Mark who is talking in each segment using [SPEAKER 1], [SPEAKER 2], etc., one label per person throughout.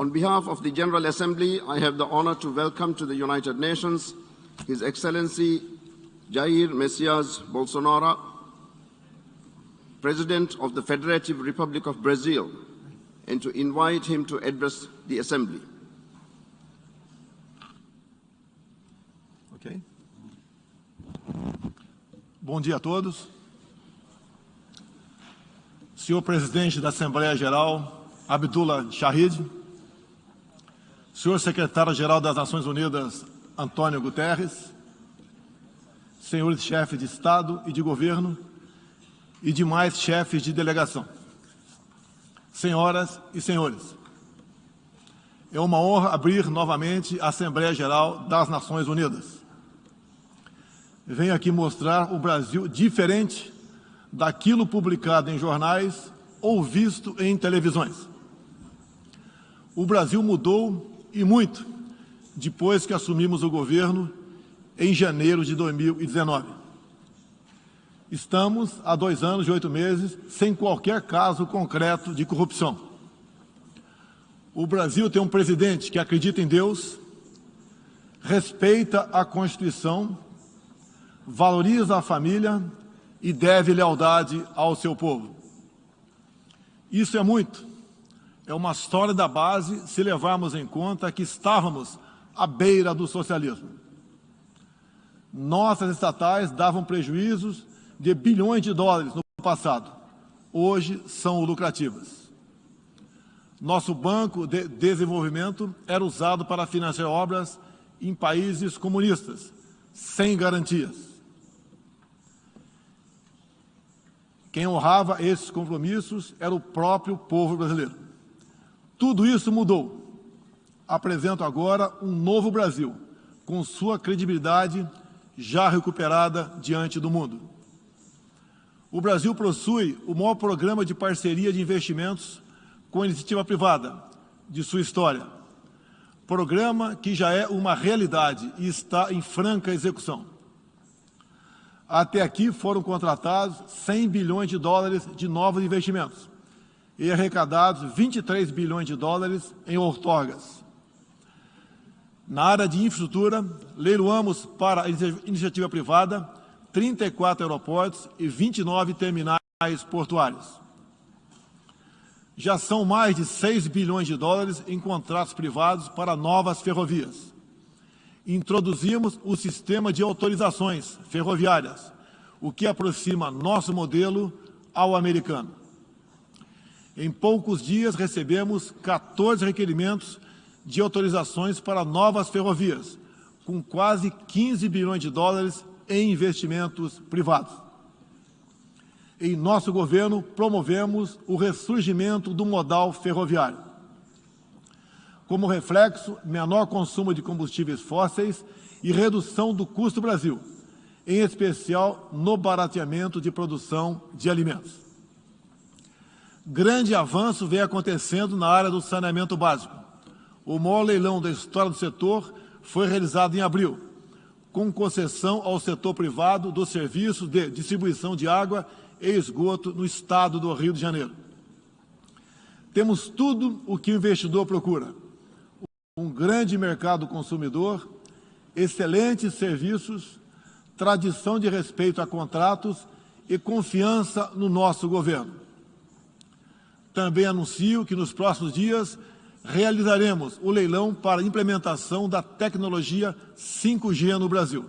[SPEAKER 1] On behalf of the General Assembly, I have the honor to welcome to the United Nations His Excellency Jair Messias Bolsonaro, President of the Federative Republic of Brazil, and to invite him to address the Assembly.
[SPEAKER 2] Ok. Bom dia a todos. Senhor Presidente da Assembleia Geral, Abdullah Shahid, Senhor Secretário-Geral das Nações Unidas, Antônio Guterres, senhores chefes de Estado e de Governo e demais chefes de delegação, senhoras e senhores, é uma honra abrir novamente a Assembleia Geral das Nações Unidas. Venho aqui mostrar o Brasil diferente daquilo publicado em jornais ou visto em televisões. O Brasil mudou e muito depois que assumimos o governo em janeiro de 2019. Estamos há 2 anos e 8 meses sem qualquer caso concreto de corrupção. O Brasil tem um presidente que acredita em Deus, respeita a Constituição, valoriza a família e deve lealdade ao seu povo. Isso é muito. É uma história da base se levarmos em conta que estávamos à beira do socialismo. Nossas estatais davam prejuízos de bilhões de dólares no passado. Hoje são lucrativas. Nosso Banco de Desenvolvimento era usado para financiar obras em países comunistas, sem garantias. Quem honrava esses compromissos era o próprio povo brasileiro. Tudo isso mudou. Apresento agora um novo Brasil, com sua credibilidade já recuperada diante do mundo. O Brasil possui o maior programa de parceria de investimentos com a iniciativa privada de sua história. Programa que já é uma realidade e está em franca execução. Até aqui foram contratados 100 bilhões de dólares de novos investimentos e arrecadados 23 bilhões de dólares em outorgas. Na área de infraestrutura, leiloamos para a iniciativa privada 34 aeroportos e 29 terminais portuários. Já são mais de 6 bilhões de dólares em contratos privados para novas ferrovias. Introduzimos o sistema de autorizações ferroviárias, o que aproxima nosso modelo ao americano. Em poucos dias recebemos 14 requerimentos de autorizações para novas ferrovias, com quase 15 bilhões de dólares em investimentos privados. Em nosso governo, promovemos o ressurgimento do modal ferroviário. Como reflexo, menor consumo de combustíveis fósseis e redução do custo do Brasil, em especial no barateamento de produção de alimentos. Grande avanço vem acontecendo na área do saneamento básico. O maior leilão da história do setor foi realizado em abril, com concessão ao setor privado dos serviços de distribuição de água e esgoto no estado do Rio de Janeiro. Temos tudo o que o investidor procura. Um grande mercado consumidor, excelentes serviços, tradição de respeito a contratos e confiança no nosso governo. Também anuncio que nos próximos dias realizaremos o leilão para a implementação da tecnologia 5G no Brasil.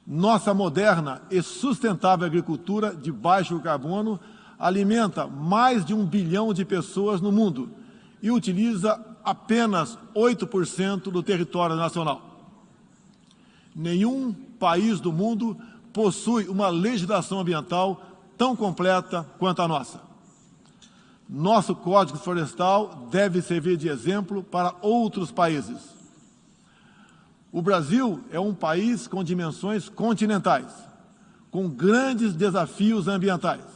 [SPEAKER 2] Nossa moderna e sustentável agricultura de baixo carbono alimenta mais de 1 bilhão de pessoas no mundo e utiliza apenas 8% do território nacional. Nenhum país do mundo possui uma legislação ambiental tão completa quanto a nossa. Nosso Código Florestal deve servir de exemplo para outros países. O Brasil é um país com dimensões continentais, com grandes desafios ambientais.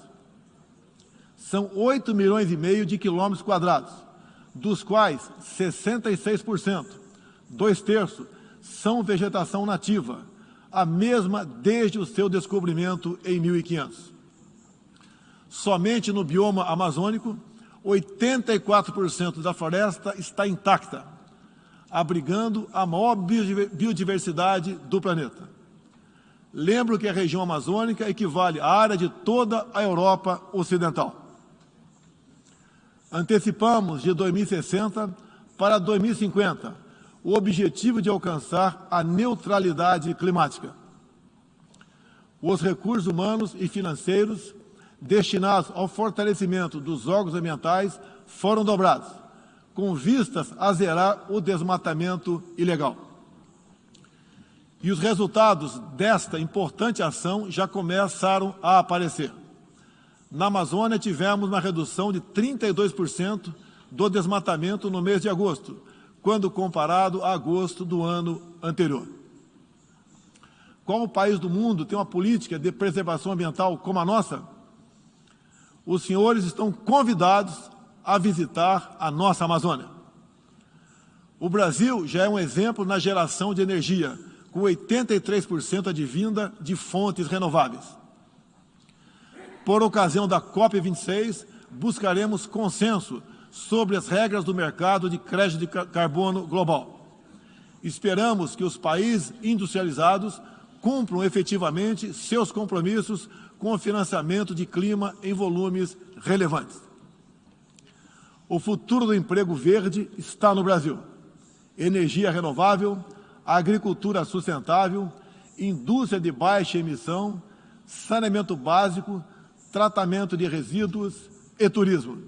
[SPEAKER 2] São 8,5 milhões de quilômetros quadrados, dos quais 66%, 2/3, são vegetação nativa, a mesma desde o seu descobrimento em 1500. Somente no bioma amazônico, 84% da floresta está intacta, abrigando a maior biodiversidade do planeta. Lembro que a região amazônica equivale à área de toda a Europa Ocidental. Antecipamos de 2060 para 2050 o objetivo de alcançar a neutralidade climática. Os recursos humanos e financeiros destinados ao fortalecimento dos órgãos ambientais foram dobrados, com vistas a zerar o desmatamento ilegal. E os resultados desta importante ação já começaram a aparecer. Na Amazônia, tivemos uma redução de 32% do desmatamento no mês de agosto, quando comparado a agosto do ano anterior. Qual país do mundo tem uma política de preservação ambiental como a nossa? Os senhores estão convidados a visitar a nossa Amazônia. O Brasil já é um exemplo na geração de energia, com 83% advinda de fontes renováveis. Por ocasião da COP26, buscaremos consenso sobre as regras do mercado de crédito de carbono global. Esperamos que os países industrializados cumpram efetivamente seus compromissos com o financiamento de clima em volumes relevantes. O futuro do emprego verde está no Brasil. Energia renovável, agricultura sustentável, indústria de baixa emissão, saneamento básico, tratamento de resíduos e turismo.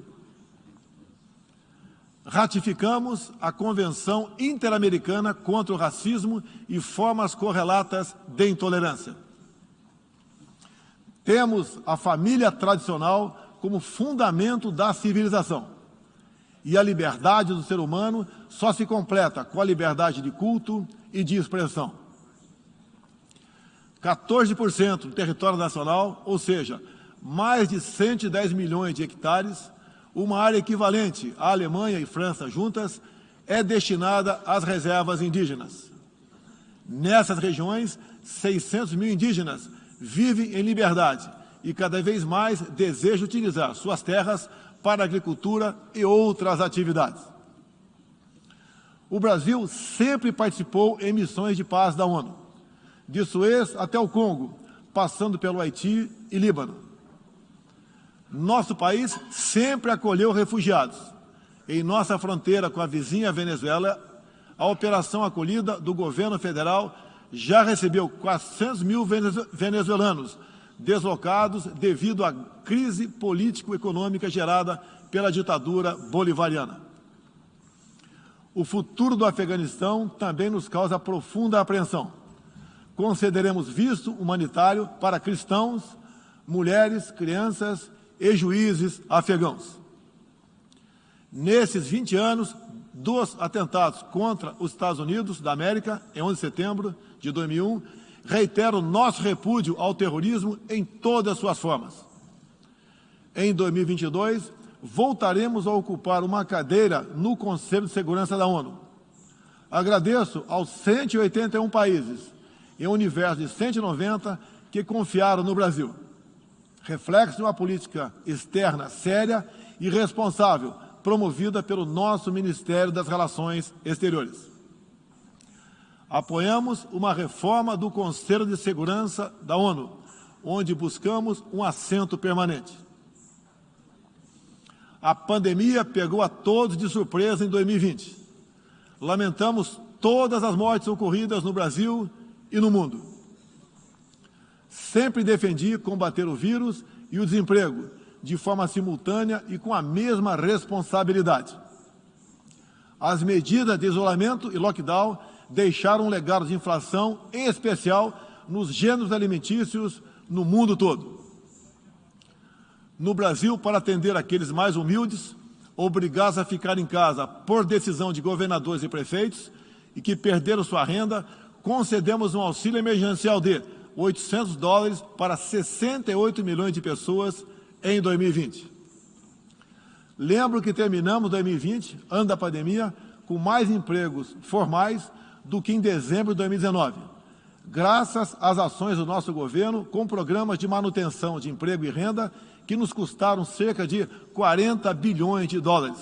[SPEAKER 2] Ratificamos a Convenção Interamericana contra o Racismo e formas correlatas de intolerância. Temos a família tradicional como fundamento da civilização. E a liberdade do ser humano só se completa com a liberdade de culto e de expressão. 14% do território nacional, ou seja, mais de 110 milhões de hectares, uma área equivalente à Alemanha e França juntas, é destinada às reservas indígenas. Nessas regiões, 600 mil indígenas vivem em liberdade e cada vez mais desejam utilizar suas terras para a agricultura e outras atividades. O Brasil sempre participou em missões de paz da ONU, de Suez até o Congo, passando pelo Haiti e Líbano. Nosso país sempre acolheu refugiados. Em nossa fronteira com a vizinha Venezuela, a operação acolhida do governo federal já recebeu 400 mil venezuelanos deslocados devido à crise político-econômica gerada pela ditadura bolivariana. O futuro do Afeganistão também nos causa profunda apreensão. Concederemos visto humanitário para cristãos, mulheres, crianças e juízes afegãos. Nesses 20 anos dos atentados contra os Estados Unidos da América, em 11 de setembro de 2001, reitero nosso repúdio ao terrorismo em todas as suas formas. Em 2022, voltaremos a ocupar uma cadeira no Conselho de Segurança da ONU. Agradeço aos 181 países, em um universo de 190, que confiaram no Brasil. Reflexo de uma política externa séria e responsável, promovida pelo nosso Ministério das Relações Exteriores. Apoiamos uma reforma do Conselho de Segurança da ONU, onde buscamos um assento permanente. A pandemia pegou a todos de surpresa em 2020. Lamentamos todas as mortes ocorridas no Brasil e no mundo. Sempre defendi combater o vírus e o desemprego de forma simultânea e com a mesma responsabilidade. As medidas de isolamento e lockdown deixaram um legado de inflação, em especial nos gêneros alimentícios no mundo todo. No Brasil, para atender aqueles mais humildes, obrigados a ficar em casa por decisão de governadores e prefeitos e que perderam sua renda, concedemos um auxílio emergencial de $800 para 68 milhões de pessoas em 2020. Lembro que terminamos 2020, ano da pandemia, com mais empregos formais do que em dezembro de 2019, graças às ações do nosso governo com programas de manutenção de emprego e renda que nos custaram cerca de 40 bilhões de dólares.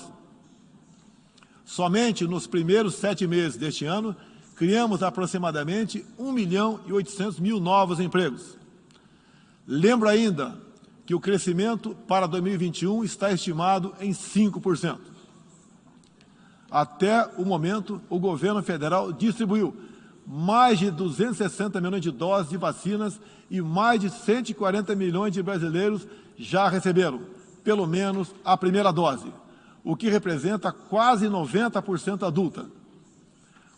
[SPEAKER 2] Somente nos primeiros 7 meses deste ano, criamos aproximadamente 1.800.000 novos empregos. Lembro ainda que o crescimento para 2021 está estimado em 5%. Até o momento, o governo federal distribuiu mais de 260 milhões de doses de vacinas e mais de 140 milhões de brasileiros já receberam, pelo menos, a primeira dose, o que representa quase 90% adulta.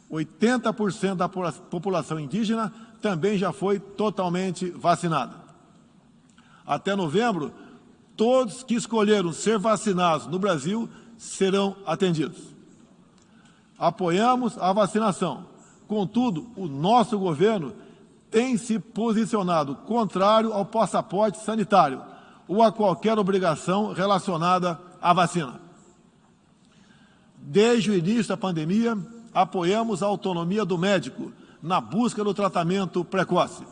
[SPEAKER 2] 80% da população indígena também já foi totalmente vacinada. Até novembro, todos que escolheram ser vacinados no Brasil serão atendidos. Apoiamos a vacinação. Contudo, o nosso governo tem se posicionado contrário ao passaporte sanitário ou a qualquer obrigação relacionada à vacina. Desde o início da pandemia, apoiamos a autonomia do médico na busca do tratamento precoce,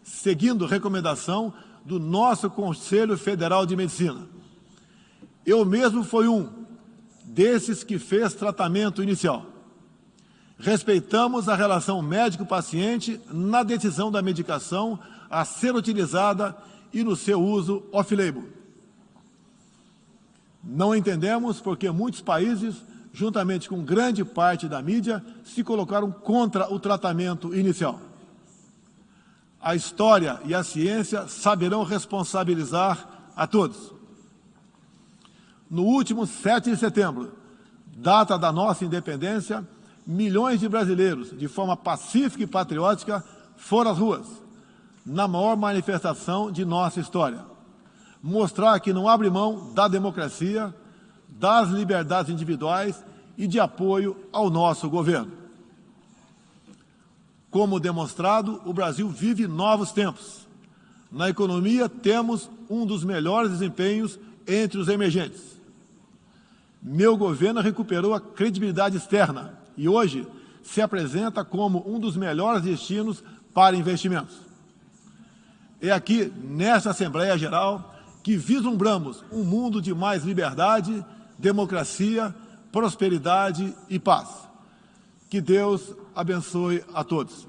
[SPEAKER 2] seguindo recomendação do nosso Conselho Federal de Medicina. Eu mesmo fui um desses que fez tratamento inicial. Respeitamos a relação médico-paciente na decisão da medicação a ser utilizada e no seu uso off-label. Não entendemos porque muitos países, juntamente com grande parte da mídia, se colocaram contra o tratamento inicial. A história e a ciência saberão responsabilizar a todos. No último 7 de setembro, data da nossa independência, milhões de brasileiros, de forma pacífica e patriótica, foram às ruas, na maior manifestação de nossa história. Mostrar que não abre mão da democracia, das liberdades individuais e de apoio ao nosso governo. Como demonstrado, o Brasil vive novos tempos. Na economia, temos um dos melhores desempenhos entre os emergentes. Meu governo recuperou a credibilidade externa e hoje se apresenta como um dos melhores destinos para investimentos. É aqui, nesta Assembleia Geral, que vislumbramos um mundo de mais liberdade, democracia, prosperidade e paz. Que Deus abençoe a todos.